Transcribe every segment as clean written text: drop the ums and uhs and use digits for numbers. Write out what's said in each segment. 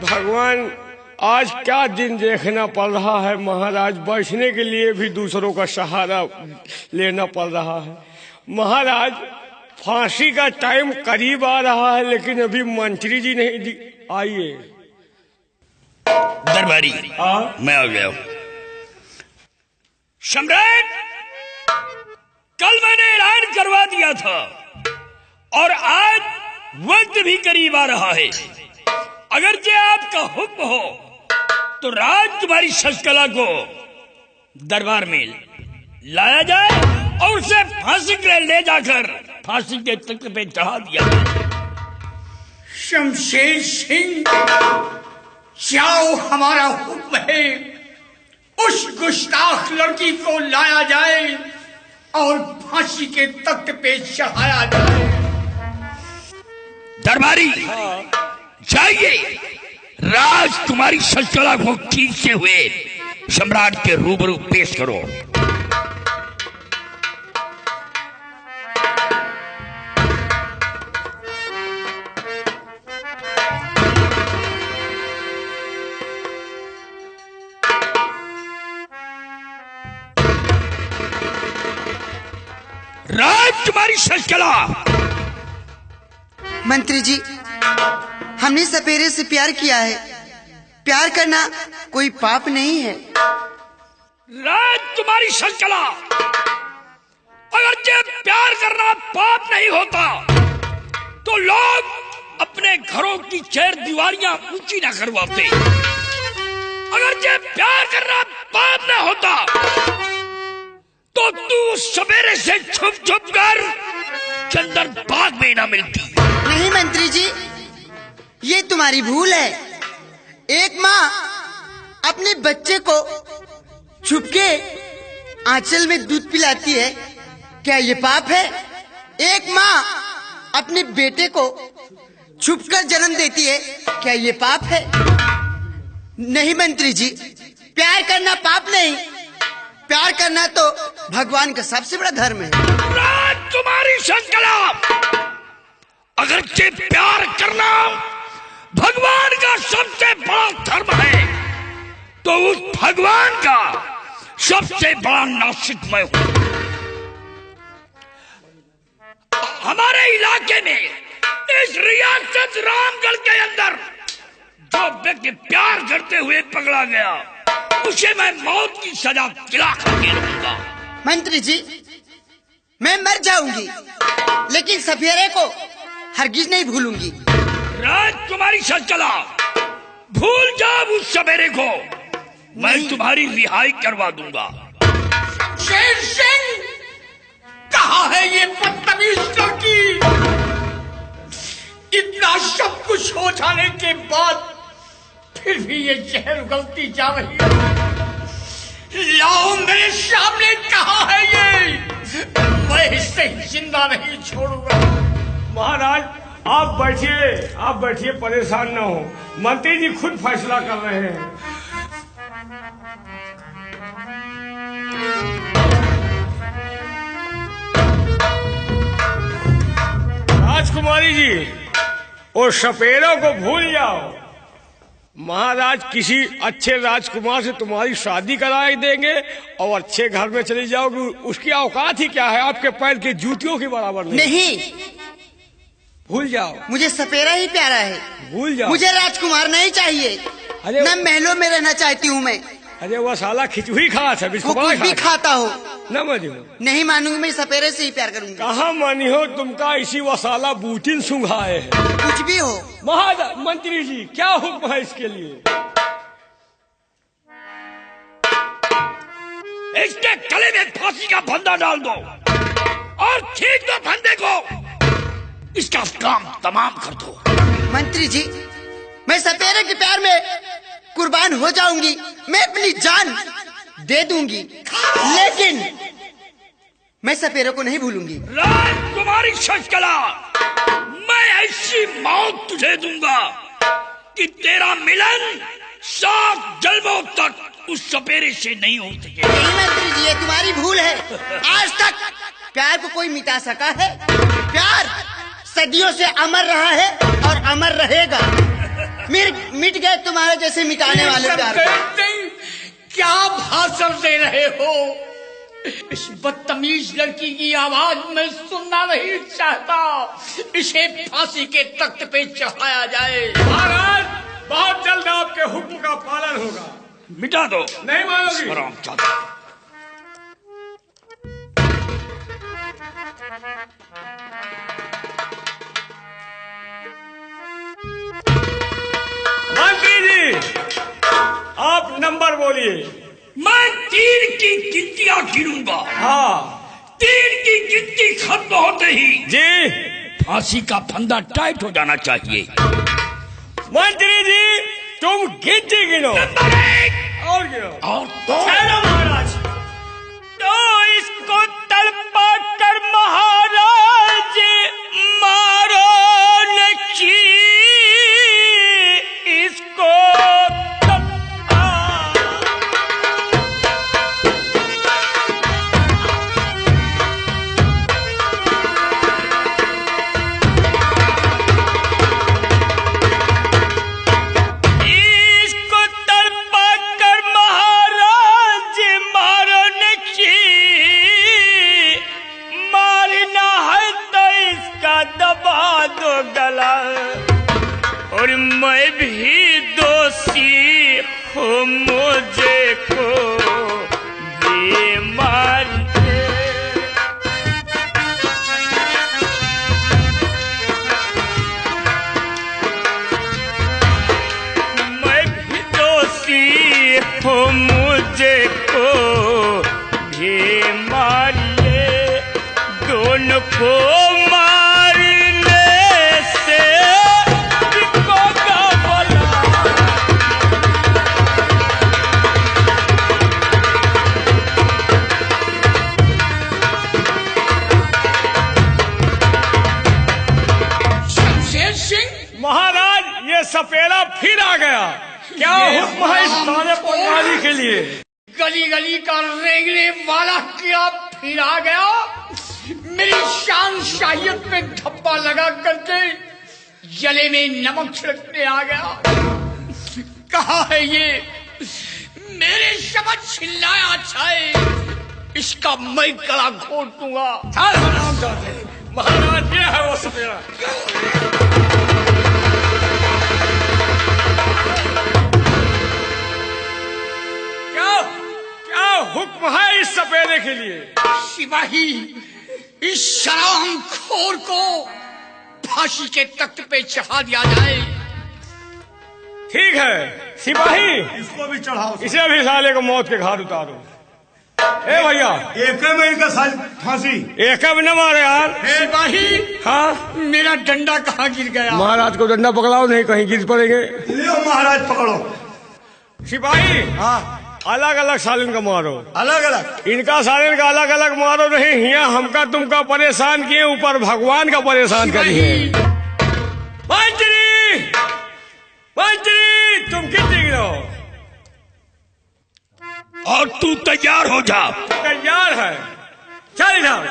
भगवान, आज क्या दिन देखना पड़ रहा है महाराज। बैठने के लिए भी दूसरों का सहारा लेना पड़ रहा है। महाराज, फांसी का टाइम करीब आ रहा है, लेकिन अभी मंत्री जी नहीं आइए। दरबारी, मैं आ गया हूं। सम्राट, कल मैंने ऐलान करवा दिया था और आज वक्त भी करीब आ रहा है। अगर जे आपका हुक्म हो तो राजकुमारी शशकला को दरबार में लाया जाए और उसे फांसी के ले जाकर फांसी के तख्त पे चढ़ा दिया जाए। शमशेर सिंह, जाओ, हमारा हुक्म है। उस गुस्ताख लड़की को लाया जाए और फांसी के तख्त पे चढ़ाया जाए। दरबारी, जाइए, राजकुमारी शशकला को खींचते हुए सम्राट के रूबरू पेश करो। राजकुमारी शशकला। मंत्री जी, हमने सपेरे से प्यार किया है। प्यार करना कोई पाप नहीं है। राजकुमारी शशकला, अगर ये प्यार करना पाप नहीं होता तो लोग अपने घरों की चार दीवारियां ऊंची ना करवाते। अगर ये प्यार करना पाप न होता तो तू सवेरे से छुप छुप कर चंदन बाग में ना मिलती। नहीं मंत्री जी, ये तुम्हारी भूल है। एक माँ अपने बच्चे को छुपके आंचल में दूध पिलाती है, क्या ये पाप है? एक माँ अपने बेटे को छुपकर जन्म देती है, क्या ये पाप है? नहीं मंत्री जी, प्यार करना पाप नहीं। प्यार करना तो भगवान का सबसे बड़ा धर्म है। राजकुमारी शशकला, अगर ये प्यार करना भगवान का सबसे बड़ा धर्म है तो उस भगवान का सबसे बड़ा नासिक मैं हूं। हमारे इलाके में इस रियासत रामगढ़ के अंदर जो व्यक्ति प्यार करते हुए पकड़ा गया उसे मैं मौत की सजा दिला करके रहूंगा। मंत्री जी, मैं मर जाऊंगी लेकिन सफेरे को हरगिज नहीं भूलूंगी। राजकुमारी शशकला, भूल जाओ उस सवेरे को, मैं तुम्हारी रिहाई करवा दूंगा। शेर सिंह, कहाँ है ये बदतमीज लड़की? इतना सब कुछ हो जाने के बाद फिर भी ये जहर उगलती जा रही है। लाओ मेरे सामने, कहाँ है ये? मैं इसे जिंदा नहीं छोड़ूंगा। महाराज, आप बैठिए, परेशान न हो। मंत्री जी खुद फैसला कर रहे हैं। राजकुमारी जी, और सपेरों को भूल जाओ। महाराज किसी अच्छे राजकुमार से तुम्हारी शादी करा देंगे और अच्छे घर में चली जाओगी। उसकी औकात ही क्या है, आपके पैर के जूतियों के बराबर नहीं। भूल जाओ, मुझे सपेरा ही प्यारा है। भूल जाओ, मुझे राजकुमार नहीं चाहिए। अरे न महलों में रहना चाहती हूँ मैं। अरे वो साला खिचड़ी खा था, वो कुछ भी खाता हो। न मनी नहीं मानूंगी, मैं सपेरे से ही प्यार करूंगी। कहाँ मानी हो, तुमका इसी वसाला बूटिन सुंघाए है। कुछ भी हो। महाराज, मंत्री जी क्या हुक्म है इसके लिए? इसके गले में फांसी का फंदा डाल दो और खींच दो फंदे को। इसका काम तमाम कर दो। मंत्री जी, मैं सपेरे के प्यार में कुर्बान हो जाऊंगी। मैं अपनी जान दे दूंगी, लेकिन मैं सपेरे को नहीं भूलूंगी। राजकुमारी शशकला, मैं ऐसी मौत तुझे दूंगा कि तेरा मिलन 7 जन्मों तक उस सपेरे से नहीं हो सके। नहीं मंत्री जी, ये तुम्हारी भूल है। आज तक प्यार को कोई मिटा सका है? प्यार सदियों से अमर रहा है और अमर रहेगा। मिट गए तुम्हारे जैसे मिटाने वाले प्यार को। नहीं, क्या भाषण दे रहे हो? इस बदतमीज लड़की की आवाज मैं सुनना नहीं चाहता। इसे फांसी के तख्त पे चढ़ाया जाए। महाराज बहुत जल्द आपके हुक्म का पालन होगा। मिटा दो। नहीं मानोगी? मंत्री जी आप नंबर बोलिए। मैं 3 की गिनतियां गिनूंगा। हाँ 3 की गिनती खत्म होते ही जी। फांसी का फंदा टाइट हो जाना चाहिए। मंत्री जी तुम गिनती गिनो। नंबर 1 और गिनो। और 2। महाराज तो इसको तड़पा कर महाराज मारो नखी, इसको तड़पा। इसको तड़पा कर महाराज मारो नखी, मारना है तो इसका दबा दो गला। और मैं भी दोषी हूँ, मुझे को बीमार मैं भी दोषी हूँ, मुझे को भी मारिए। दोनों को मारने से इनको का भला। शमशेर सिंह, महाराज ये सपेरा फिर आ गया। क्या हुक्म है इस सारे पंगाली के लिए? गली गली का रेंगने वाला क्या फिर आ गया? मेरी शान शाहियत में धब्बा लगा करके जले में नमक छिड़कने आ गया। कहा है ये? मेरे समझ चिल्लाया अच्छा है, इसका मैं गला घोट दूंगा। महाराज ये है वो सपेरा। क्या क्या हुक्म है इस सपेरे के लिए? सिपाही, इस शराब खोर को फांसी के तख्त पे चढ़ा दिया जाए। ठीक है सिपाही, इसको भी चढ़ाओ। इसे भी साले को मौत के घाट उतारो। ए भैया एक में इनका फांसी। एक अब न मारे यार। सिपाही, हाँ मेरा डंडा कहाँ गिर गया? महाराज को डंडा पकड़ाओ, नहीं कहीं गिर पड़ेंगे। लियो महाराज पकड़ो। सिपाही हाँ अलग अलग सालन का मारो। अलग अलग। इनका सालन का अलग अलग मारो, नहीं हिया हमका तुमका परेशान किए, ऊपर भगवान का परेशान करिए। मंत्री मंत्री तुम कितने गिरो? और तू तैयार हो जा। तैयार है, चल इधर।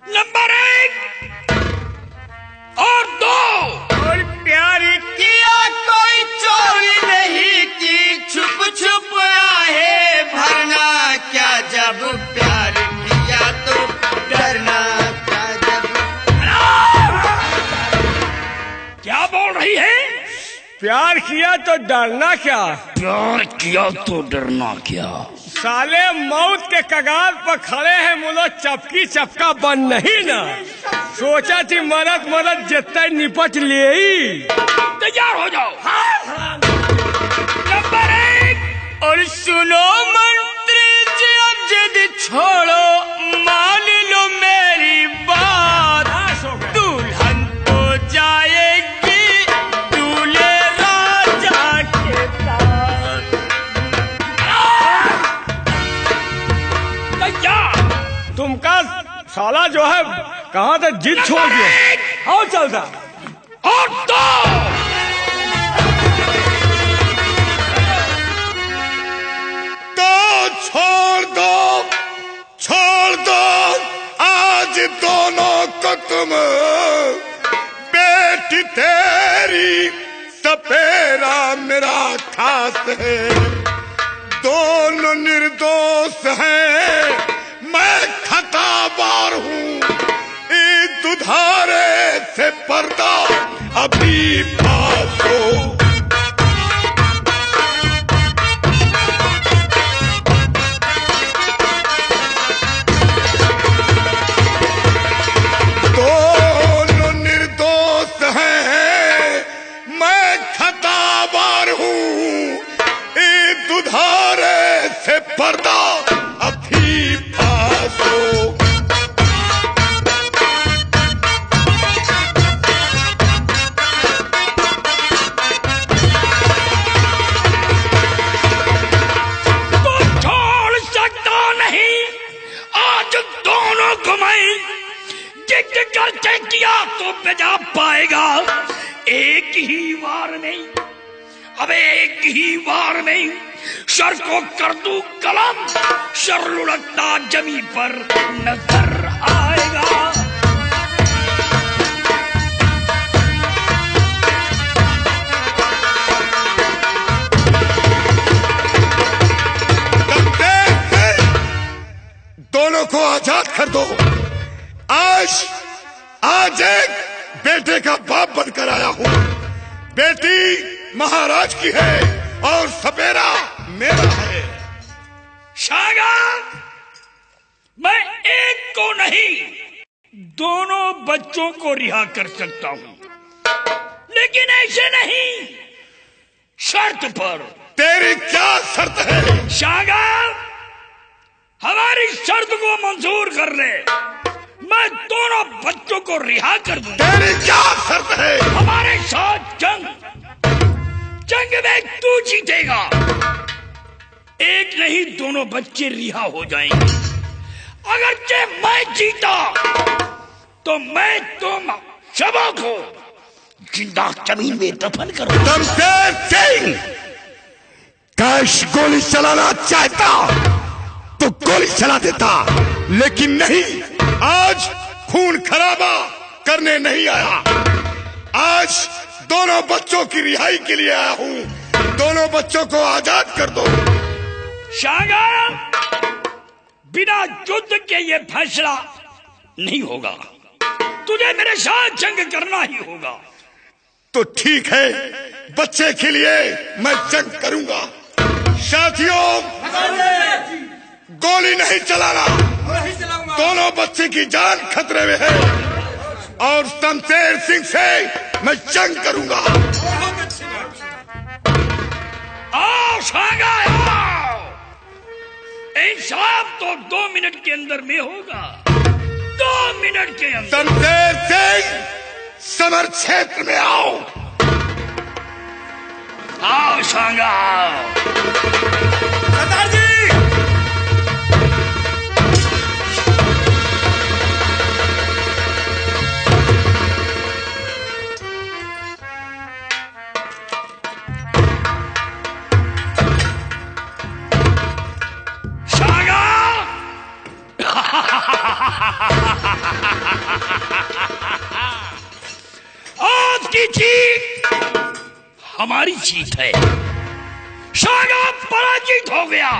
नंबर 1 और 2। और प्यार किया कोई चोरी नहीं की, छुप छुप आहे भरना क्या, जब प्यार किया तो डरना क्या, जब। क्या बोल रही है? प्यार किया तो डरना क्या? प्यार किया तो डरना क्या? साले मौत के कगार पर खड़े हैं, मुलो चपकी चपका बन नहीं ना। सोचा थी मरद मरद जितना निपट ले। तैयार हो जाओ। नंबर 1 और सुनो मंत्री जी, अब जिद छोड़ो, मान लो मेरी बात। दुल्हन तो जाएगी दूल्हे राजा के साथ। तैयार। तुमका साला जो है कहाँ तक जिद छोड़ दिया। आओ चलता। और 2। तो छोड़ दो आज दोनों को तुम। बेटी तेरी सपेरा मेरा खास है, दोनों निर्दोष हैं, मैं खताबार हूँ, इस दुधारे से पर्दा अभी पास हो। दोनों निर्दोष हैं, मैं खताबार हूँ, इस दुधारे से पर्दा अभी पास हो। तो छोड़ सकता नहीं आज दोनों को मैं, जिद करके किया तो बजा पाएगा एक ही वार में। अब एक ही वार में सर को कर दूं कलम, सर लुढ़कता जमी पर नजर आएगा। दोनों को आजाद कर दो। आज एक बेटे का बाप बनकर आया हूँ। बेटी महाराज की है और सपेरा मेरा है। शागा, मैं एक को नहीं दोनों बच्चों को रिहा कर सकता हूँ, लेकिन ऐसे नहीं, शर्त पर। तेरी क्या शर्त है? शागा, हमारी शर्त को मंजूर कर ले, मैं दोनों बच्चों को रिहा कर दूंगा। तेरी क्या शर्त है? हमारे साथ जंग में तू जीतेगा। एक नहीं दोनों बच्चे रिहा हो जाएंगे। अगरचे मैं जीता तो मैं तुम सबों को जिंदा जमीन में दफन करूंगा। शमशेर सिंह, काश गोली चलाना चाहता तो गोली चला देता, लेकिन नहीं, आज खून खराबा करने नहीं आया। आज दोनों बच्चों की रिहाई के लिए आया हूँ। दोनों बच्चों को आजाद कर दो। शागा, बिना युद्ध के ये फैसला नहीं होगा। तुझे मेरे साथ जंग करना ही होगा। तो ठीक है, बच्चे के लिए मैं जंग करूंगा। साथियों, गोली नहीं चलाना। दोनों बच्चे की जान खतरे में है और शमशेर सिंह से मैं जंग करूंगा। आओ शागा, आओ। इंसाफ तो 2 मिनट के अंदर में होगा। 2 मिनट के अंदर। शमशेर सिंह, समर क्षेत्र में आओ। आओ शागा, आओ। सरदार जी, शागा, आपकी जीत हमारी जीत है। शागा पराजित हो गया,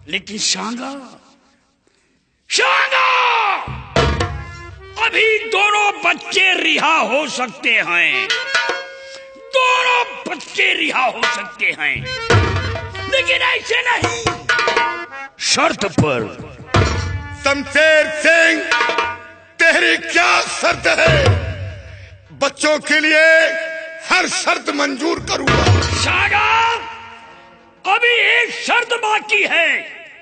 लेकिन शागा अभी दोनों बच्चे रिहा हो सकते हैं। दोनों बच्चे रिहा हो सकते हैं, लेकिन ऐसे नहीं, शर्त पर। शमशेर सिंह, तेरी क्या शर्त है? बच्चों के लिए हर शर्त मंजूर करूंगा। शागा, अभी एक शर्त बाकी है।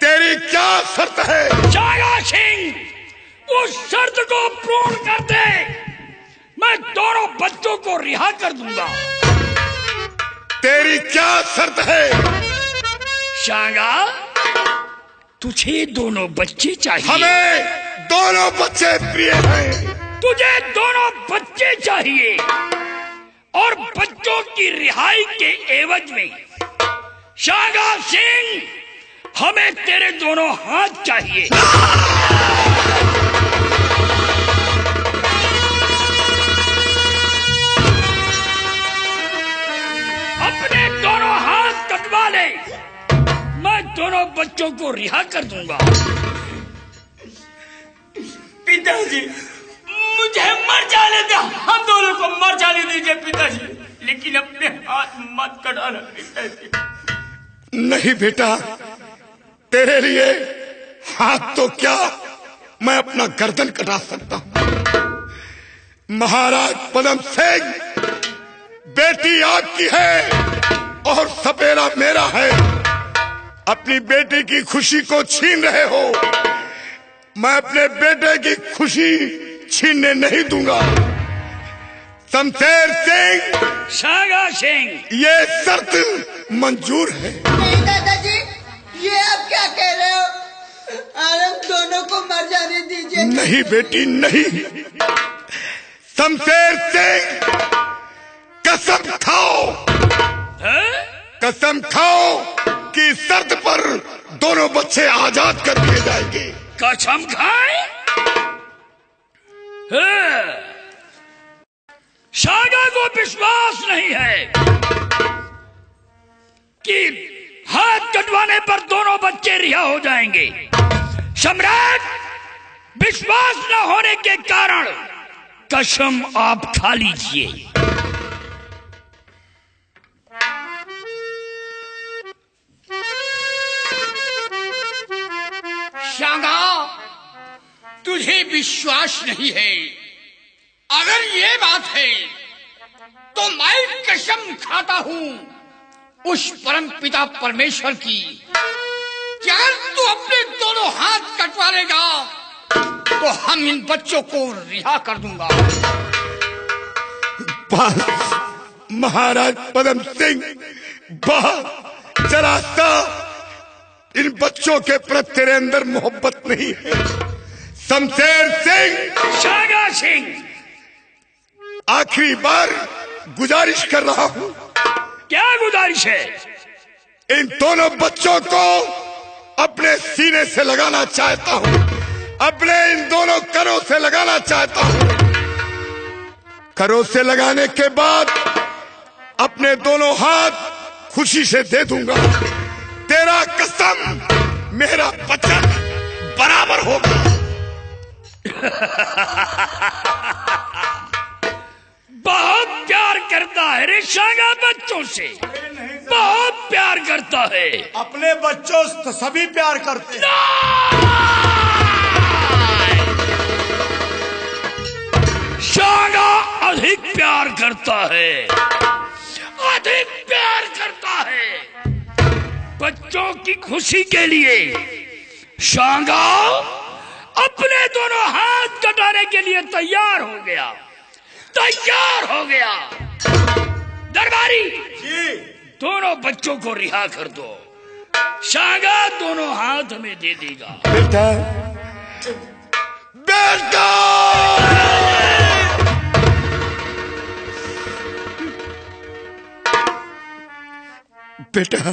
तेरी क्या शर्त है? शागा सिंह, उस शर्त को पूर्ण कर दे, मैं दोनों बच्चों को रिहा कर दूंगा। तेरी क्या शर्त है? शागा, तुझे दोनों बच्चे चाहिए। हमें दोनों बच्चे प्रिय हैं। तुझे दोनों बच्चे चाहिए और बच्चों की रिहाई के एवज में शागा सिंह, हमें तेरे दोनों हाथ चाहिए। बच्चों को रिहा कर दूंगा। पिताजी मुझे मर जाने दे, हम दोनों को मर जाने दीजिए पिताजी, लेकिन अपने हाथ मत कटाना पिताजी। नहीं बेटा, तेरे लिए हाथ तो क्या, मैं अपना गर्दन कटा सकता हूं। महाराज पदम सिंह, बेटी आपकी है और सपेरा मेरा है। अपनी बेटी की खुशी को छीन रहे हो, मैं अपने बेटे की खुशी छीनने नहीं दूंगा। शमशेर सिंह, शागा सिंह, ये शर्त मंजूर है। नहीं दादाजी, ये आप क्या कह रहे हो? हम दोनों को मर जाने दीजिए। नहीं बेटी नहीं, शमशेर सिंह कसम खाओ, कसम खाओ कि शर्त पर दोनों बच्चे आजाद कर दिए जाएंगे। कसम खाए? शागा को विश्वास नहीं है कि हाथ कटवाने पर दोनों बच्चे रिहा हो जाएंगे। सम्राट, विश्वास न होने के कारण कसम आप खा लीजिए। शांगा, तुझे विश्वास नहीं है? अगर ये बात है तो मैं कसम खाता हूं उस परम पिता परमेश्वर की कि अगर तू अपने दोनों हाथ कटवा लेगा तो हम इन बच्चों को रिहा कर दूंगा। बस महाराज पदम सिंह, बस जरा सा इन बच्चों के प्रति तेरे अंदर मोहब्बत नहीं है। शमशेर सिंह, शागा सिंह, आखिरी बार गुजारिश कर रहा हूं, क्या गुजारिश है? इन दोनों बच्चों को अपने सीने से लगाना चाहता हूं, अपने इन दोनों करों से लगाना चाहता हूं। करों से लगाने के बाद अपने दोनों हाथ खुशी से दे दूंगा। तेरा कसम मेरा वचन बराबर होगा। बहुत प्यार करता है रे शागा बच्चों से, बहुत प्यार करता है। अपने बच्चों से सभी प्यार करते हैं। शागा अधिक प्यार करता है, अधिक प्यार करता है। बच्चों की खुशी के लिए शांगा अपने दोनों हाथ कटाने के लिए तैयार हो गया, तैयार हो गया। दरबारी जी, दोनों बच्चों को रिहा कर दो। शांगा दोनों हाथ में दे देगा। बेटा, बेटा, बेटा,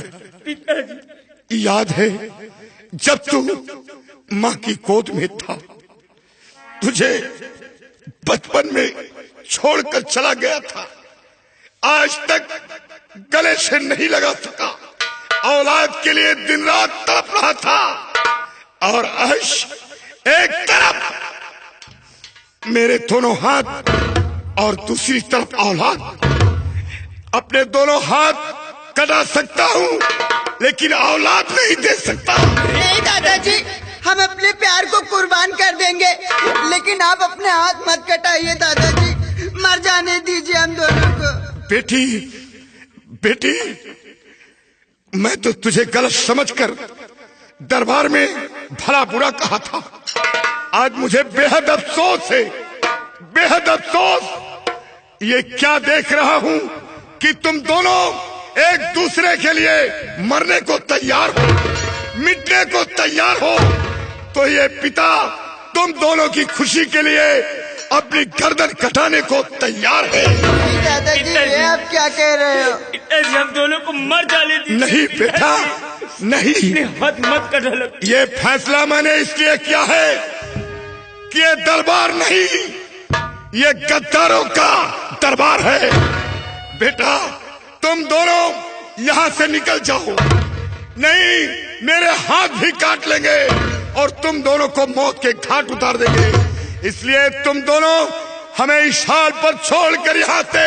याद है जब तू माँ की गोद में था, तुझे बचपन में छोड़कर चला गया था, आज तक गले से नहीं लगा सका, औलाद के लिए दिन रात तड़प रहा था। और आज एक तरफ मेरे दोनों हाथ और दूसरी तरफ औलाद, अपने दोनों हाथ कटा सकता हूँ लेकिन औलाद नहीं दे सकता। नहीं दादाजी, हम अपने प्यार को कुर्बान कर देंगे, लेकिन आप अपने हाथ मत कटाइए दादाजी, मर जाने दीजिए हम दोनों को। बेटी, बेटी, मैं तो तुझे गलत समझकर दरबार में भला बुरा कहा था। आज मुझे बेहद अफसोस है, बेहद अफसोस। ये क्या देख रहा हूँ कि तुम दोनों एक दूसरे के लिए मरने को तैयार हो, मिटने को तैयार हो। तो ये पिता तुम दोनों की खुशी के लिए अपनी गर्दन कटाने को तैयार है। दादाजी, ये आप क्या कह रहे हो? पिताजी, हम दोनों को मर डाले दीजिए। नहीं बेटा, नहीं, हाथ मत कटा। ये फैसला मैंने इसलिए किया है कि ये दरबार नहीं, ये गद्दारों का दरबार है। बेटा, तुम दोनों यहाँ से निकल जाओ, नहीं मेरे हाथ भी काट लेंगे और तुम दोनों को मौत के घाट उतार देंगे। इसलिए तुम दोनों हमें इस हाल पर छोड़कर यहाँ से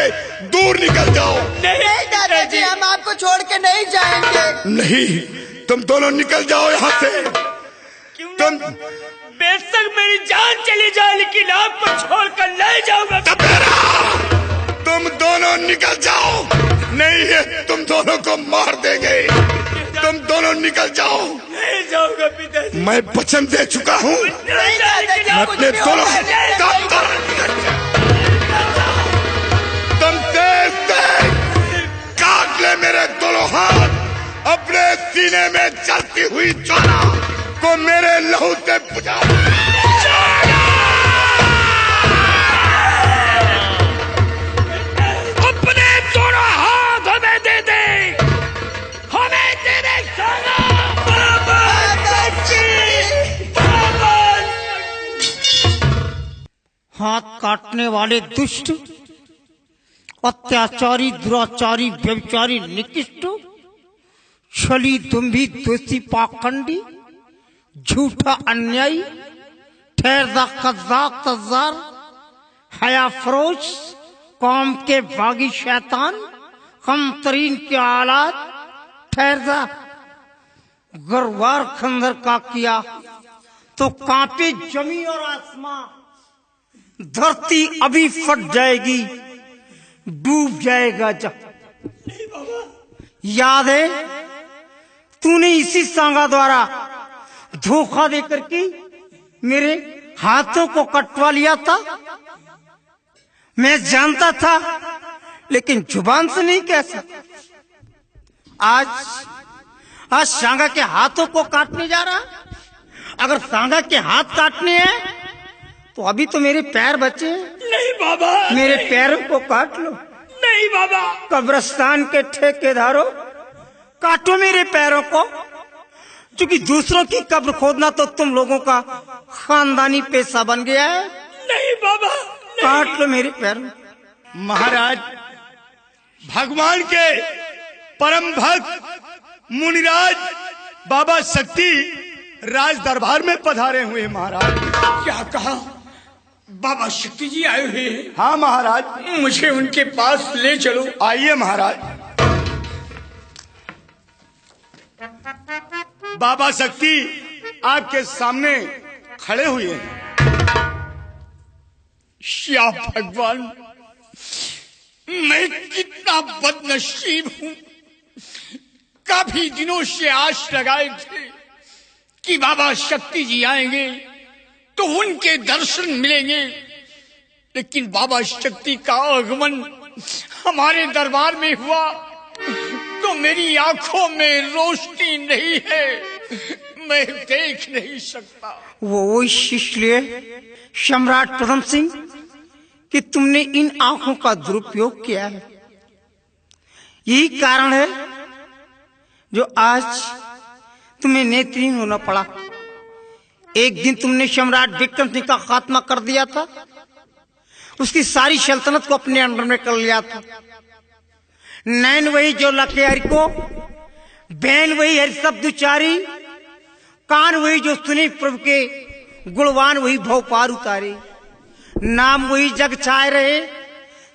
दूर निकल जाओ। नहीं दादाजी, हम आपको छोड़ के नहीं जाएंगे। नहीं, तुम दोनों निकल जाओ यहाँ से। तुम बेशक मेरी जान चली जाए लेकिन आपको छोड़कर नहीं जाऊंगा। तुम दोनों निकल जाओ, नहीं है तुम दोनों को मार देंगे। तुम दोनों निकल जाओ। नहीं जाऊंगा पिताजी। मैं वचन दे चुका हूँ, मैं अपने दोनों तुम तेज काट ले मेरे दोनों हाथ। अपने सीने में जलती हुई ज्वाला को मेरे लहू से बुझा। अपने दोनों हाथ हमें दे दे, हमें दे दे साला। हाथ काटने वाले दुष्ट, अत्याचारी, दुराचारी, व्यभिचारी, निकृष्ट, छली दुम्भी, दोषी, पाखंडी, झूठा, अन्यायी, ठहरदा, कज़्ज़ाब, तज़्ज़ार, हया फरोश, कौम के बागी शैतान, कमतरीन के आलात, ठहरदा, गरवार खंजर का किया तो कांपे जमीन और आसमां, धरती अभी फट जाएगी, डूब जाएगा जब। याद है तूने इसी सांगा द्वारा धोखा देकर के मेरे हाथों को कटवा लिया था। मैं जानता था लेकिन जुबान से नहीं कह सकता। आज सांगा के हाथों को काटने जा रहा। अगर सांगा के हाथ काटने हैं तो अभी तो मेरे पैर बचे हैं। नहीं बाबा, मेरे पैरों को काट लो। नहीं बाबा। कब्रिस्तान के ठेकेदारों, काटो मेरे पैरों को, क्योंकि दूसरों की कब्र खोदना तो तुम लोगों का खानदानी पेशा बन गया है। नहीं बाबा, काट लो मेरे पैरों। महाराज, भगवान के परम भक्त मुनिराज बाबा शक्ति राज दरबार में पधारे हुए। महाराज, क्या कहा? बाबा शक्ति जी आए हुए हैं? हाँ महाराज। मुझे उनके पास ले चलो। आइए महाराज। बाबा शक्ति आपके सामने खड़े हुए हैं। या भगवान, मैं कितना बदनसीब हूँ। काफी दिनों से आश लगाए थे कि बाबा शक्ति जी आएंगे तो उनके दर्शन मिलेंगे, लेकिन बाबा शक्ति का आगमन हमारे दरबार में हुआ तो मेरी आंखों में रोशनी नहीं है, मैं देख नहीं सकता। वो इसलिए सम्राट प्रथम सिंह कि तुमने इन आंखों का दुरुपयोग किया है। यही कारण है जो आज तुम्हें नेत्रहीन होना पड़ा। एक दिन तुमने सम्राट विक्रम सिंह का खात्मा कर दिया था, उसकी सारी सल्तनत को अपने अंडर में कर लिया था। नैन वही जो लखे हरि को, बैन वही हरि शब्द उचारी, कान वही जो सुने प्रभु के गुणवान वही भव पार उतारे। नाम वही जग छाए रहे,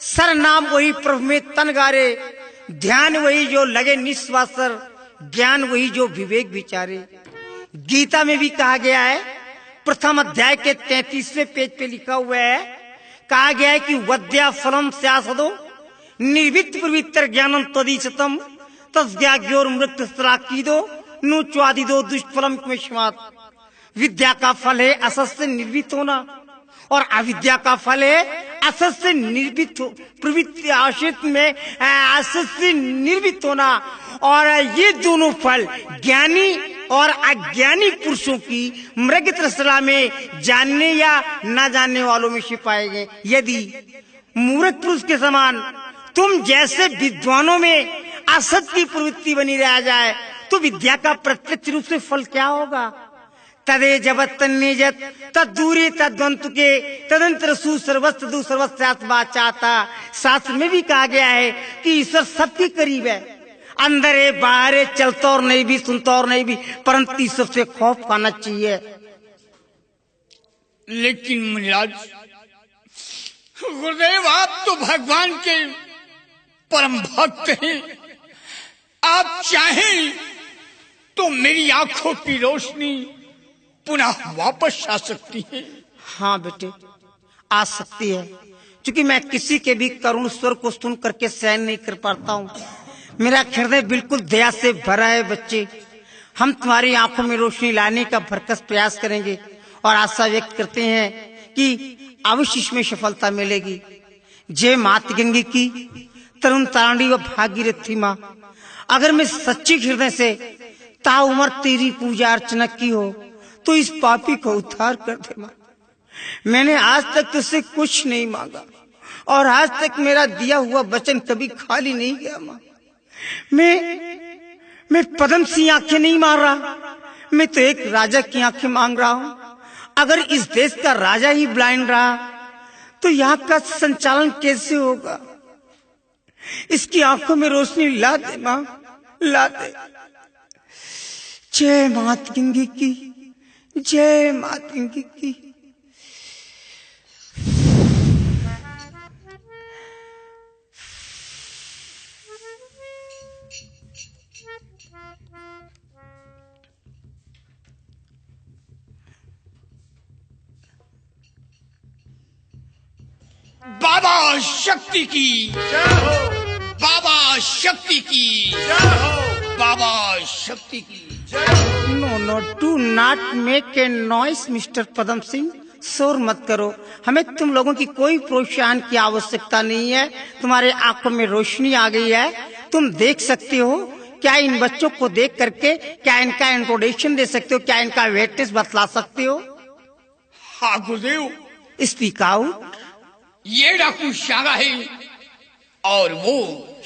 सर नाम वही प्रभु में तन गारे, ध्यान वही जो लगे निस्वासर, ज्ञान वही जो विवेक विचारे। गीता में भी कहा गया है, प्रथम अध्याय के 33वें पेज पे लिखा हुआ है, कहा गया है कि वद्या फलम स्यासदो निर्वित्त प्रवित्र ज्ञानम तदीशतम तस्ज्ञाग्योर मृत्यु सराकीदो नु च्वादिदो दुष्फलम क्वेश्वात। विद्या का फल है असत से निर्भीत होना और अविद्या का फल है असत से निर्भीत प्रवृत्ति आश्रित में असत से निर्भीत होना। और ये दोनों फल ज्ञानी और अज्ञानी पुरुषों की मृग तृष्णा में जानने या न जानने वालों में छिपाए गए। यदि मूर्ख पुरुष के समान तुम जैसे विद्वानों में असत की प्रवृत्ति बनी रह जाए तो विद्या का प्रत्यक्ष रूप से फल क्या होगा? तदे जबत तन्निजत तदूरी तद्वंतु के तदंतर सुसर्वस्त दूसर्वस्यात्मा चाहता। शास्त्र में भी कहा गया है कि ईश्वर सबके करीब है। अंदर है बाहर है, चलता और नहीं भी, सुनता और नहीं भी, परंतु सबसे खौफ खाना चाहिए। लेकिन मुनिराज, गुरुदेव आप तो भगवान के परम भक्त हैं। आप चाहें तो मेरी आंखों की रोशनी पुनः वापस आ सकती है। हाँ बेटे, आ सकती है, क्योंकि मैं किसी के भी करुण स्वर को सुन करके सहन नहीं कर पाता हूँ। मेरा हृदय बिल्कुल दया से भरा है। बच्चे, हम तुम्हारी आंखों में रोशनी लाने का भरकस प्रयास करेंगे और आशा व्यक्त करते हैं कि अवश्य इसमें सफलता मिलेगी। जय मात गंगे की, तरुण तारणी व भागीरथी माँ, अगर मैं सच्ची हृदय से ताउमर तेरी पूजा अर्चना की हो तो इस पापी को उद्धार कर दे माँ। मैंने आज तक तुझसे कुछ नहीं मांगा और आज तक मेरा दिया हुआ वचन कभी खाली नहीं गया माँ। मैं पद्म सी आंखें नहीं मार रहा, मैं तो एक राजा की आंखें मांग रहा हूँ। अगर इस देश का राजा ही ब्लाइंड रहा तो यहाँ का संचालन कैसे होगा? इसकी आंखों में रोशनी ला दे माँ, ला दे। जय मात गंगे की, जय मात गंगे की। बाबा शक्ति की, बाबा शक्ति की, बाबा शक्ति की। No no, do not make a noise mister Padam Singh. शोर मत करो, हमें तुम लोगों की कोई प्रोत्साहन की आवश्यकता नहीं है। तुम्हारे आंखों में रोशनी आ गई है, तुम देख सकते हो। क्या इन बच्चों को देख करके क्या इनका इंट्रोडक्शन दे सकते हो? क्या इनका वेटेज बतला सकते हो? हाँ गुरुदेव, स्पीक आउट। ये डाकू शांगा है और वो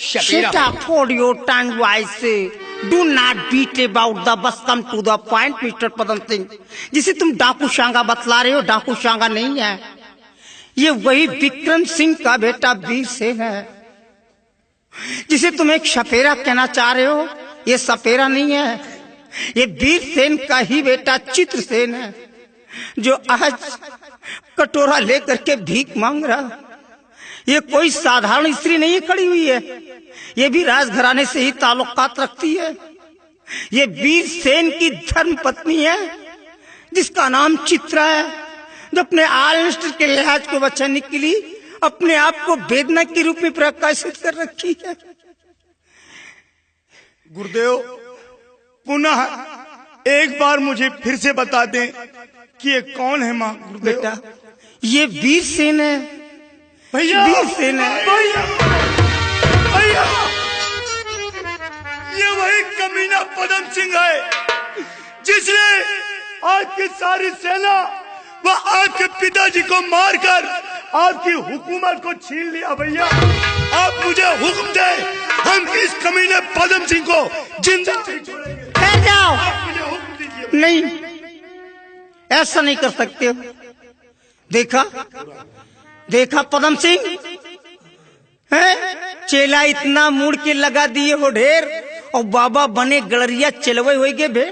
शपेरा। Shut up, hold your tongue, I say. Do not beat about the bus, come to the point, Mr. Padam Singh. जिसे तुम डाकू शांगा बतला रहे हो, डाकू शांगा नहीं है। ये वही विक्रम सिंह का बेटा वीर सेन है। जिसे तुम एक सपेरा कहना चाह रहे हो, ये सपेरा नहीं है, ये वीर सेन का ही बेटा चित्रसेन है, जो आज कटोरा लेकर के भीख मांग रहा। ये कोई साधारण स्त्री नहीं खड़ी हुई है, ये भी राजघराने से ही ताल्लुकात रखती है। ये वीर सेन की धर्म पत्नी है, जिसका नाम चित्रा है, जो अपने आलनिष्ठ के लिहाज को बचाने के लिए अपने आप को वेदना के रूप में प्रकाशित कर रखी है। गुरुदेव, पुनः एक बार मुझे फिर से बता दें कि ये कौन है माँ? गुरुदेव, बेटा, ये वीर सेन है। भैया, वीर सेन है। भैया, भैया, ये वही कमीना पदम सिंह है जिसने आपकी सारी सेना व आपके पिताजी को मारकर आपकी हुकूमत को छीन लिया। भैया, आप मुझे हुक्म दे, हम इस कमीने पदम सिंह को जिंदा नहीं छोड़ेंगे। ठहर जाओ। आप मुझे हुक्म दीजिए। नहीं, ऐसा नहीं कर सकते हो। देखा देखा पदम सिंह है, चेला इतना मुड़ के लगा दिए हो ढेर, और बाबा बने गड़रिया चलवे हो गए भे।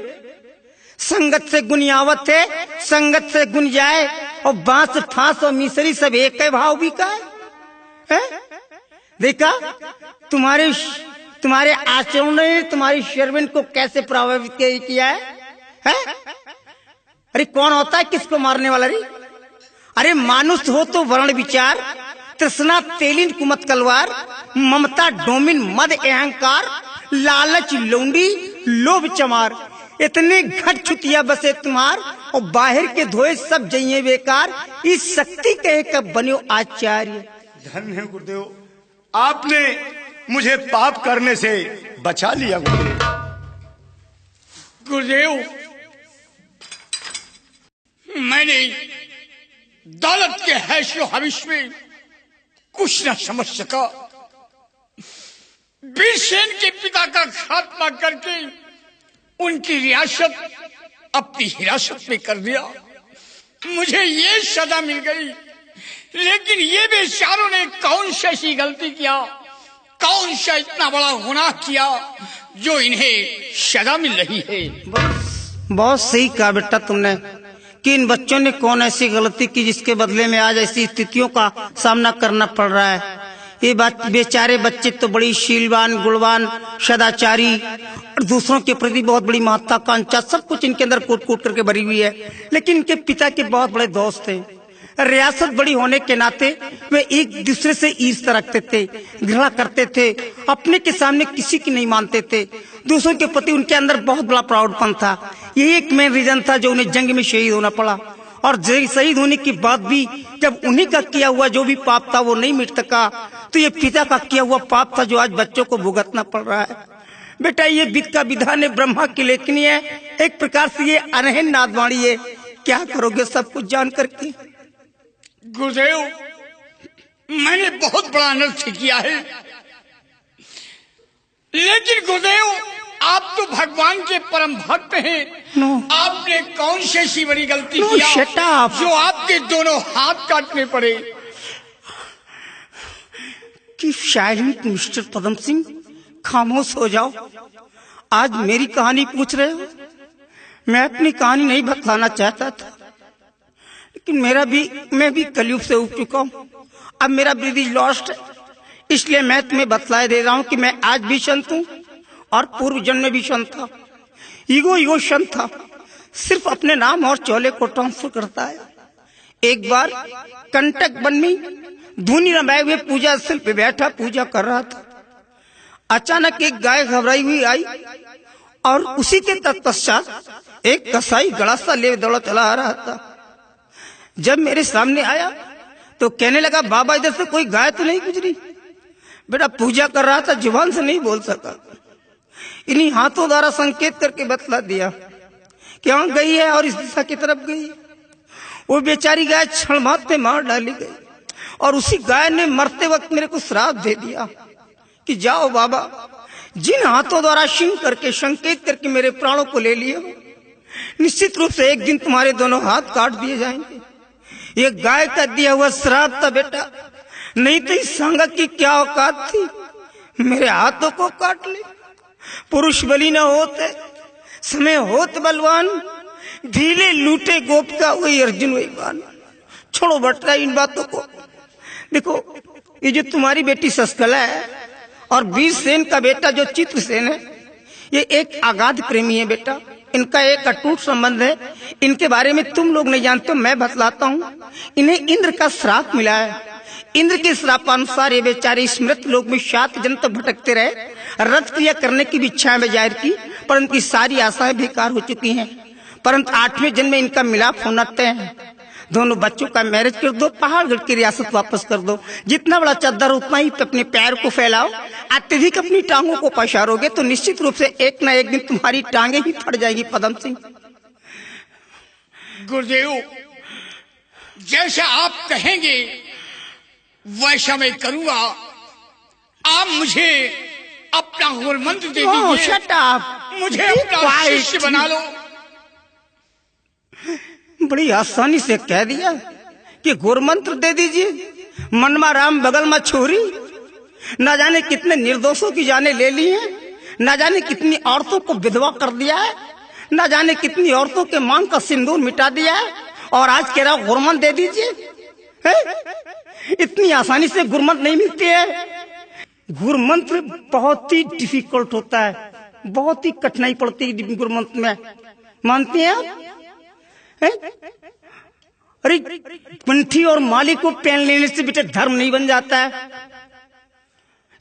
संगत से गुनियावत है, संगत से गुन जाए, और बांस फांस और मिसरी सब एक है भाव भी का है। देखा तुम्हारे आचरण ने तुम्हारी शर्मिन को कैसे प्रभावित किया है? अरे कौन होता है किसको मारने वाला? रे अरे मानुष हो तो वर्ण विचार, तृष्णा तेलिन कुमत कलवार, ममता डोमिन मद अहंकार, लालच लौंडी लोभ चमार, इतने घट छुतिया बसे तुम्हार, और बाहर के धोए सब जइए बेकार, इस शक्ति कहे कब बनो आचार्य। धन्य है गुरुदेव, आपने मुझे पाप करने से बचा लिया। गुरुदेव, मैंने दौलत के हैशो हविश में कुछ न समझ सका। वीर सेन के पिता का खात्मा करके उनकी रियासत अपनी हिरासत में कर दिया। मुझे ये सजा मिल गई, लेकिन ये बेचारों ने कौन सी गलती किया, कौन सा इतना बड़ा गुनाह किया जो इन्हें सजा मिल रही है? बहुत सही कहा बेटा तुमने कि इन बच्चों ने कौन ऐसी गलती की जिसके बदले में आज ऐसी स्थितियों का सामना करना पड़ रहा है। ये बात बेचारे बच्चे तो बड़ी शीलवान, गुणवान, सदाचारी और दूसरों के प्रति बहुत बड़ी महत्वाकांक्षा सब कुछ इनके अंदर कूट कूट करके भरी हुई है। लेकिन इनके पिता के बहुत बड़े दोस्त थे। रियासत बड़ी होने के नाते वे एक दूसरे से ईर्ष्या रखते थे, घृणा करते थे, अपने के सामने किसी की नहीं मानते थे। दूसरों के प्रति उनके अंदर बहुत बड़ा प्राउडपन था। यही एक मेन रीजन था जो उन्हें जंग में शहीद होना पड़ा। और शहीद होने के बाद भी जब उन्हीं का किया हुआ जो भी पाप था वो नहीं मिट सका, तो ये पिता का किया हुआ पाप था जो आज बच्चों को भुगतना पड़ रहा है। बेटा ये विधि का विधान है, ब्रह्मा की लेखनी है, एक प्रकार से ये अनहद नादवाणी है। क्या करोगे सब कुछ जान करके? गुरुदेव, मैंने बहुत बड़ा अनर्थ किया है, लेकिन गुरुदेव आप तो भगवान के परम भक्त हैं। आपने कौन सी ऐसी बड़ी गलती किया जो आपके दोनों हाथ काटने पड़े? कि शायद मिस्टर पदम सिंह खामोश हो जाओ। आज मेरी कहानी पूछ रहे हो। मैं अपनी कहानी नहीं बतलाना चाहता था, लेकिन मैं भी कलयुग से उब चुका हूँ। अब मेरा ब्रिज लॉस्ट है, इसलिए मैं तुम्हें बतलाए दे रहा हूँ कि मैं आज भी संत हूँ और पूर्व जन्म में भी संत था। ईगो संत था, सिर्फ अपने नाम और चोले को ट्रांसफर करता है। एक बार कंटक वन में धुनी रमाए हुए पूजा स्थल पे बैठा पूजा कर रहा था। अचानक एक गाय घबराई हुई आई और उसी के तत्पश्चात एक कसाई गड़ासा ले दौड़ा चला आ रहा था। जब मेरे सामने आया तो कहने लगा, बाबा इधर से कोई गाय तो नहीं गुजरी? बेटा पूजा कर रहा था, जुबान से नहीं बोल सका। इन्हीं हाथों द्वारा संकेत करके बतला दिया कि वहां गई है और इस दिशा की तरफ गई। वो बेचारी गाय क्षण मात्र में मार डाली गई और उसी गाय ने मरते वक्त मेरे को श्राप दे दिया कि जाओ बाबा, जिन हाथों द्वारा शिंग करके संकेत करके मेरे प्राणों को ले लिए हो, निश्चित रूप से एक दिन तुम्हारे दोनों हाथ काट दिए जाएंगे। ये गाय का दिया हुआ श्राप था बेटा, नहीं तो इस संगत की क्या औकात थी मेरे हाथों को काट ले। पुरुष बलि न होते, समय होत बलवान, ढीले लूटे गोप का वही अर्जुन वही बान। छोड़ो बटरा इन बातों को। देखो ये जो तुम्हारी बेटी शशकला है और वीरसेन का बेटा जो चित्रसेन है, ये एक अगाध प्रेमी है बेटा। इनका एक अटूट संबंध है। इनके बारे में तुम लोग नहीं जानते, मैं बतलाता हूँ। इन्हें इंद्र का श्राप मिला है। इंद्र के श्रापानुसार ये बेचारे स्मृत लोक में 7 जन्म तक भटकते रहे। रथ क्रिया करने की भी इच्छा में जाहिर की, पर उनकी सारी आशाएं बेकार हो चुकी हैं। परंतु 8वें जन्म में इनका मिलाप होना तय है। दोनों बच्चों का मैरिज कर दो, पहाड़गढ़ की रियासत वापस कर दो। जितना बड़ा चद्दर उतना ही अपने पैर को फैलाओ। अत्यधिक अपनी टांगों को पसारोगे तो निश्चित रूप से एक न एक दिन तुम्हारी टांगे ही फट जाएगी पदम सिंह। गुरुदेव, जैसा आप कहेंगे वैसा मैं करूंगा। आप मुझे अपना गुरुमंत्र दे दीजिए। मुझे अपना शिष्य बना लो। बड़ी आसानी से कह दिया कि गुरुमंत्र दे दीजिए। मनमा राम बगल में छोरी, न जाने कितने निर्दोषों की जाने ले ली है, न जाने कितनी औरतों को विधवा कर दिया है, न जाने कितनी औरतों के मांग का सिंदूर मिटा दिया है, और आज कह रहा गुरुमंत्र दे दीजिए। इतनी आसानी से गुरुमंत्र नहीं मिलती है। गुरुमंत्र बहुत ही डिफिकल्ट होता है, बहुत ही कठिनाई पड़ती है गुरुमंत्र में। मानते हैं आप? अरे कंठी और माले को पहन लेने से बेटा धर्म नहीं बन जाता है।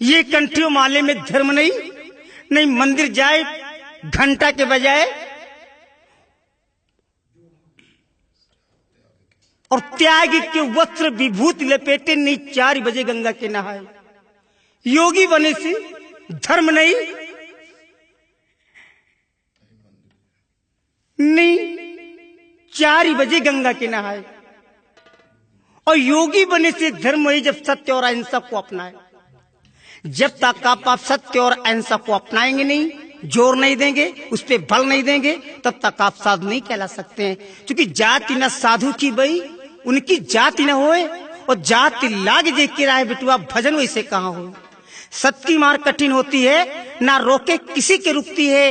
ये कंठी और माले में धर्म नहीं मंदिर जाए घंटा के बजाय और त्याग के वस्त्र विभूति लपेटे, नहीं 4 बजे गंगा के नहाए। योगी बने से धर्म नहीं 4 बजे गंगा के नहाए। और योगी बने से धर्म वही जब सत्य और अहिंसा को अपनाए। जब तक आप सत्य और अहिंसा को अपनाएंगे नहीं, जोर नहीं देंगे, उस पर बल नहीं देंगे, तब तक आप साधु नहीं कहला सकते हैं। क्योंकि जाति न साधु की बई, उनकी जाति न होए, और जाति लाग जे किराए बिटुआ भजन वैसे कहाँ हो। सत की मार कठिन होती है, ना रोके किसी के रुकती है,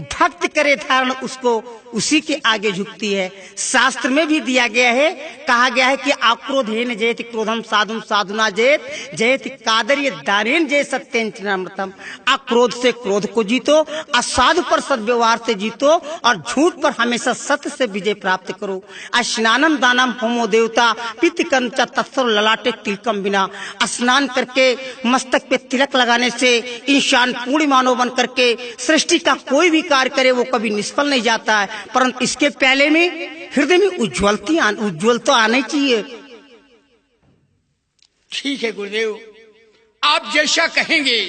भक्त करे धारण उसको उसी के आगे झुकती है। शास्त्र में भी दिया गया है, कहा गया है कि आक्रोधेन जयति क्रोधम साधुम साधुना जयत जयति कादर्य दानेन जय सत्येन चिनामृतम। आक्रोध से क्रोध को जीतो, असाधु पर सद्व्यवहार से जीतो और झूठ पर हमेशा सत्य से विजय प्राप्त करो। स्नानम दानम होमो देवता पितकम च तत्सर ललाटे तिलकम बिना। स्नान करके मस्तक पे तिलक लगाने से इंसान पूर्ण मानव बन करके सृष्टि का कोई भी कार्य करे वो कभी निष्फल नहीं जाता है, परंतु इसके पहले में हृदय में उज्ज्वल तो आना चाहिए। ठीक है गुरुदेव, आप जैसा कहेंगे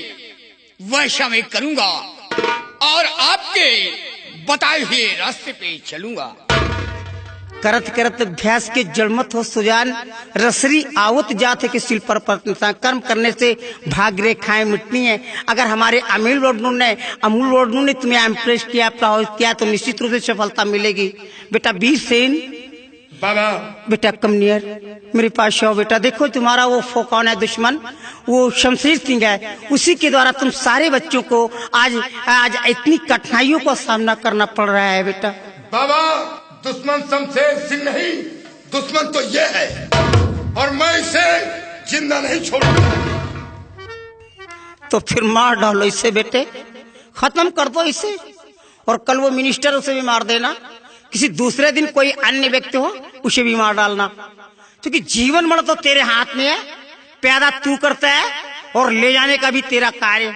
वैसा मैं करूंगा और आपके बताए हुए रास्ते पे चलूंगा। करत करत अभ्यास के जड़मत हो सुजान, रसरी आवत जाते के शिल पर कर्म करने से भाग रेखाएं मिटनी है। अगर हमारे अमूल वर्णों ने तुम्हें इम्प्रेस किया, प्रभावित किया, तो निश्चित रूप से सफलता मिलेगी। बेटा वीर सेन, बाबा बेटा कमनियर मेरे पास आओ। बेटा देखो तुम्हारा वो कौन है दुश्मन, वो शमशेर सिंह है, उसी के द्वारा तुम सारे बच्चों को आज इतनी कठिनाइयों का सामना करना पड़ रहा है। बेटा बाबा, दुश्मन शमशेर सिंह नहीं, दुश्मन तो ये है और मैं इसे जिंदा नहीं छोड़ूंगा। तो फिर मार डालो इसे बेटे, खत्म कर दो इसे। और कल वो मिनिस्टर उसे भी मार देना, किसी दूसरे दिन कोई अन्य व्यक्ति हो उसे भी मार डालना, क्योंकि जीवन मरण तो तेरे हाथ में है। पैदा तू करता है और ले जाने का भी तेरा कार्य।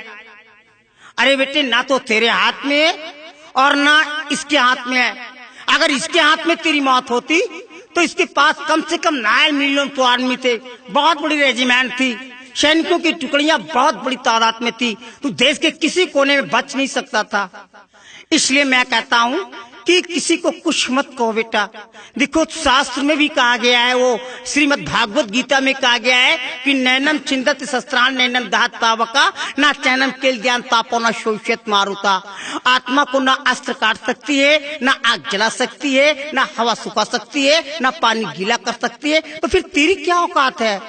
अरे बेटे, ना तो तेरे हाथ में है और ना इसके हाथ में है। अगर इसके हाथ में तेरी मौत होती तो इसके पास कम से कम 9 मिलियन तो आदमी थे, बहुत बड़ी रेजिमेंट थी, सैनिकों की टुकड़ियां बहुत बड़ी तादाद में थी, तो देश के किसी कोने में बच नहीं सकता था। इसलिए मैं कहता हूं कि किसी को कुछ मत कहो बेटा। देखो शास्त्र में भी कहा गया है, वो श्रीमद् भागवत गीता में कहा गया है कि नैनम छिंदत शस्त्रान नैनम दहत पावका ना चैनम केल ज्ञान तापो ना शोषित मारुता। आत्मा को ना अस्त्र काट सकती है, ना आग जला सकती है, ना हवा सुखा सकती है, ना पानी गीला कर सकती है, तो फिर तेरी क्या औकात है।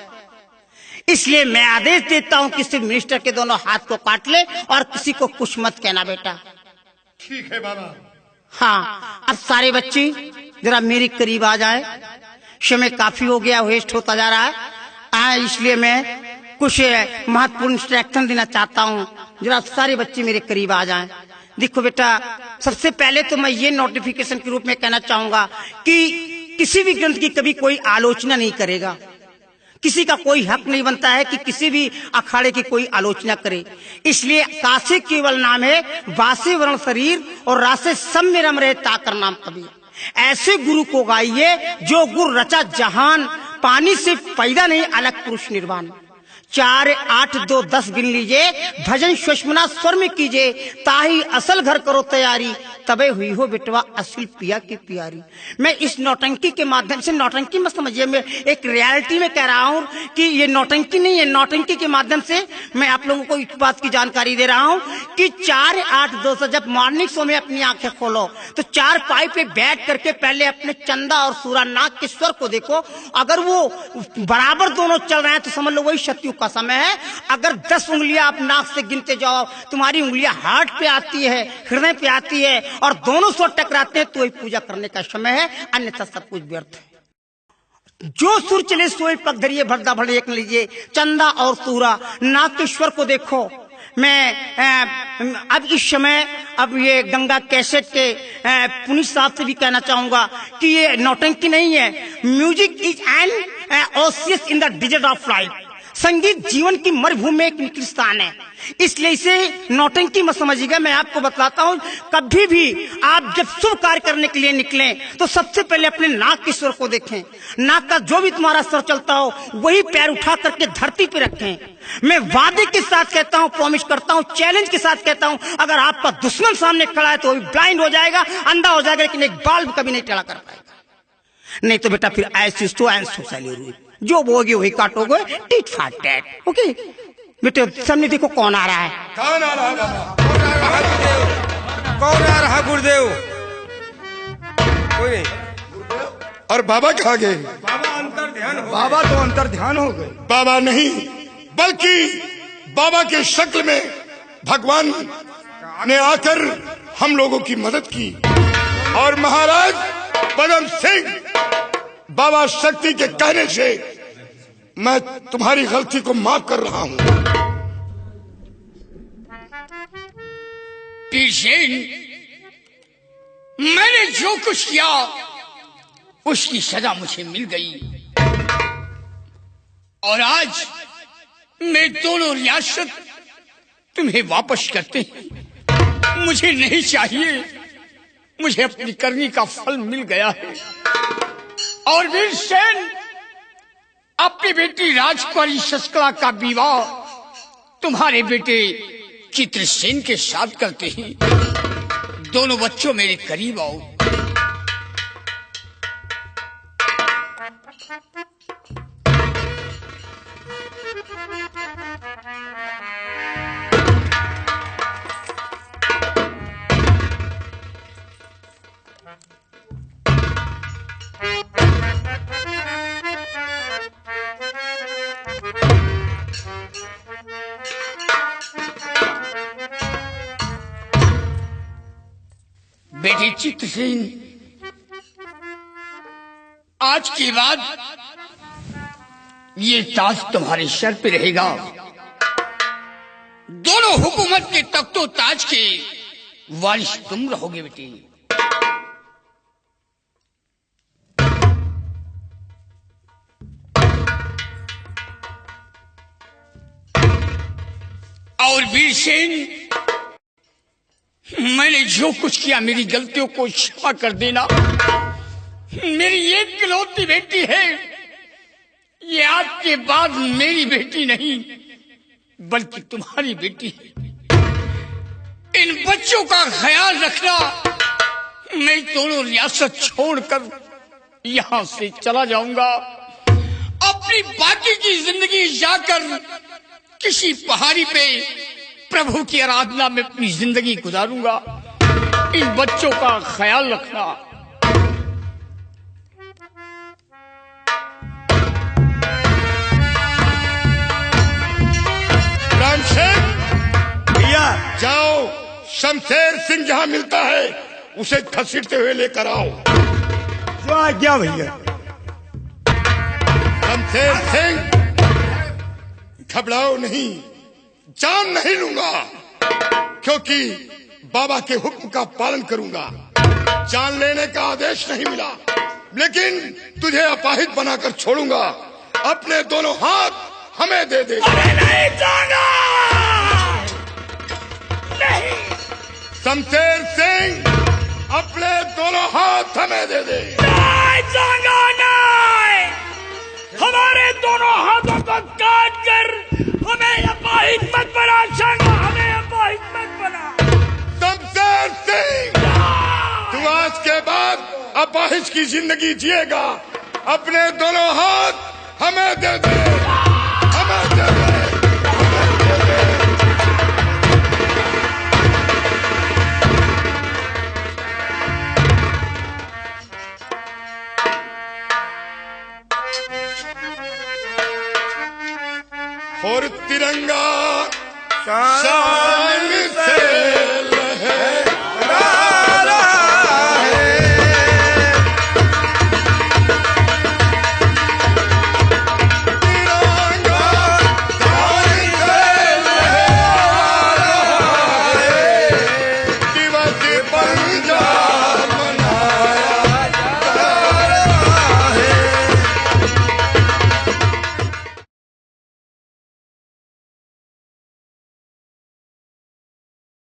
इसलिए मैं आदेश देता हूं कि सिर्फ मिनिस्टर के दोनों हाथ को काट ले और किसी को कुछ मत कहना बेटा। ठीक है बाबा। हाँ, अब सारे बच्चे जरा मेरे करीब आ जाए, समय काफी हो गया, वेस्ट होता जा रहा है। इसलिए मैं कुछ महत्वपूर्ण इंस्ट्रक्शन देना चाहता हूँ, जरा सारे बच्चे मेरे करीब आ जाएं। देखो बेटा, सबसे पहले तो मैं ये नोटिफिकेशन के रूप में कहना चाहूंगा कि किसी भी ग्रंथ की कभी कोई आलोचना नहीं करेगा। किसी का कोई हक नहीं बनता है कि किसी भी अखाड़े की कोई आलोचना करे। इसलिए कासे केवल नाम है, वासे वर्ण शरीर और रासे सब में रम रहे ताकर नाम कबीर। ऐसे गुरु को गाइए जो गुरु रचा जहान, पानी से पैदा नहीं अलग पुरुष निर्वाण। 4, 8, 2, 10 गिन लीजिए, भजन सुषमना स्वर में कीजिए, ताही असल घर करो तैयारी, तबे हुई हो बेटवा असल पिया की प्यारी। मैं इस नौटंकी के माध्यम से, नौटंकी मत समझिए, मैं एक रियलिटी में कह रहा हूँ कि ये नौटंकी नहीं है। नौटंकी के माध्यम से मैं आप लोगों को इस बात की जानकारी दे रहा हूँ कि 4, 8, 2 से जब मॉर्निंग शो में अपनी आंखें खोलो तो 4 पाई पे बैठ करके पहले अपने चंदा और सूरा नाग के स्वर को देखो। अगर वो बराबर दोनों चल रहे हैं तो समझ लो वही सतयुग का समय है। अगर 10 उंगलियां आप नाक से गिनते जाओ, तुम्हारी उंगलियां हार्ट पे आती है, हृदय पे आती है और दोनों स्वर टकराते हैं तो वही पूजा करने का समय है, अन्यथा सब कुछ व्यर्थ है। जो सुर चले सोए पग धरिए, भरदा भर एक लीजिए, चंदा और सूरा नाग के स्वर को देखो। मैं अब इस समय अब ये गंगा कैसेट के पुनीत साहब से भी कहना चाहूंगा कि ये नौटंकी नहीं है। Music is an oasis in the desert of life. संगीत जीवन की मरुभूमि में एक निकट स्थान है, इसलिए इसे नौटंकी मत समझिएगा। मैं आपको बताता हूँ, कभी भी आप जब शुभ कार्य करने के लिए निकलें तो सबसे पहले अपने नाक के स्वर को देखें। नाक का जो भी तुम्हारा स्वर चलता हो वही पैर उठा करके धरती पे रखें। मैं वादे के साथ कहता हूँ, प्रॉमिस करता हूँ, चैलेंज के साथ कहता हूँ, अगर आपका दुश्मन सामने खड़ा है तो वो ब्लाइंड हो जाएगा, अंधा हो जाएगा, लेकिन एक बाल भी कभी नहीं टेढ़ा कर पाएगा। नहीं तो बेटा फिर ऐसी जो बोगे वही काटोगे, टिट फाट टैट। ओके बेटे, सामने देखो कौन आ रहा है। कौन आ रहा है बाबा? कौन आ रहा गुरुदेव? कोई नहीं। और बाबा कहाँ गए? बाबा तो अंतर ध्यान हो गए। बाबा नहीं, बल्कि बाबा के शक्ल में भगवान ने आकर हम लोगों की मदद की और महाराज पदम सिंह, बाबा शक्ति के कहने से मैं तुम्हारी गलती को माफ कर रहा हूं। पीरसेन, मैंने जो कुछ किया उसकी सजा मुझे मिल गई और आज मैं दोनों रियासत तुम्हें वापस करते हैं। मुझे नहीं चाहिए, मुझे अपनी करनी का फल मिल गया है। और वीरसेन, अपनी बेटी राजकुमारी शशकला का विवाह तुम्हारे बेटे चित्रसेन के साथ करते हैं। दोनों बच्चों मेरे करीब आओ। बेटे चित्रसेन, आज के बाद ये ताज तुम्हारे सर पे रहेगा। दोनों हुकूमत के तख्तो ताज के वारिस तुम रहोगे बेटे। और वीरसेन, मैंने जो कुछ किया मेरी गलतियों को क्षमा कर देना। मेरी एक इकलौती बेटी है, ये आज के बाद मेरी बेटी नहीं बल्कि तुम्हारी बेटी है। इन बच्चों का ख्याल रखना। मैं दोनों रियासत छोड़कर यहां से चला जाऊंगा। अपनी बाकी की जिंदगी जाकर किसी पहाड़ी पे प्रभु की आराधना में अपनी जिंदगी गुजारूंगा। इन बच्चों का ख्याल रखना। भैया जाओ, शमशेर सिंह जहां मिलता है उसे घसीटते हुए लेकर आओ। जो आज्ञा भैया। शमशेर सिंह, घबराओ नहीं, जान नहीं लूंगा क्योंकि बाबा के हुक्म का पालन करूंगा। जान लेने का आदेश नहीं मिला, लेकिन तुझे अपाहिज बनाकर छोड़ूंगा। अपने दोनों हाथ हमें दे दे। अरे नहीं जाना, नहीं। शमशेर सिंह, अपने दोनों हाथ हमें दे दे। नहीं जाना, नहीं। हमारे दोनों हाथों को काट कर हमें अपाहिज मत बना। जाना, हमें अपाहिज मत बना। शमशेर सिंह, तू आज के बाद अपाहिज की जिंदगी जिएगा। अपने दोनों हाथ हमें दे दे, हमें दे दे। और तिरंगा शान से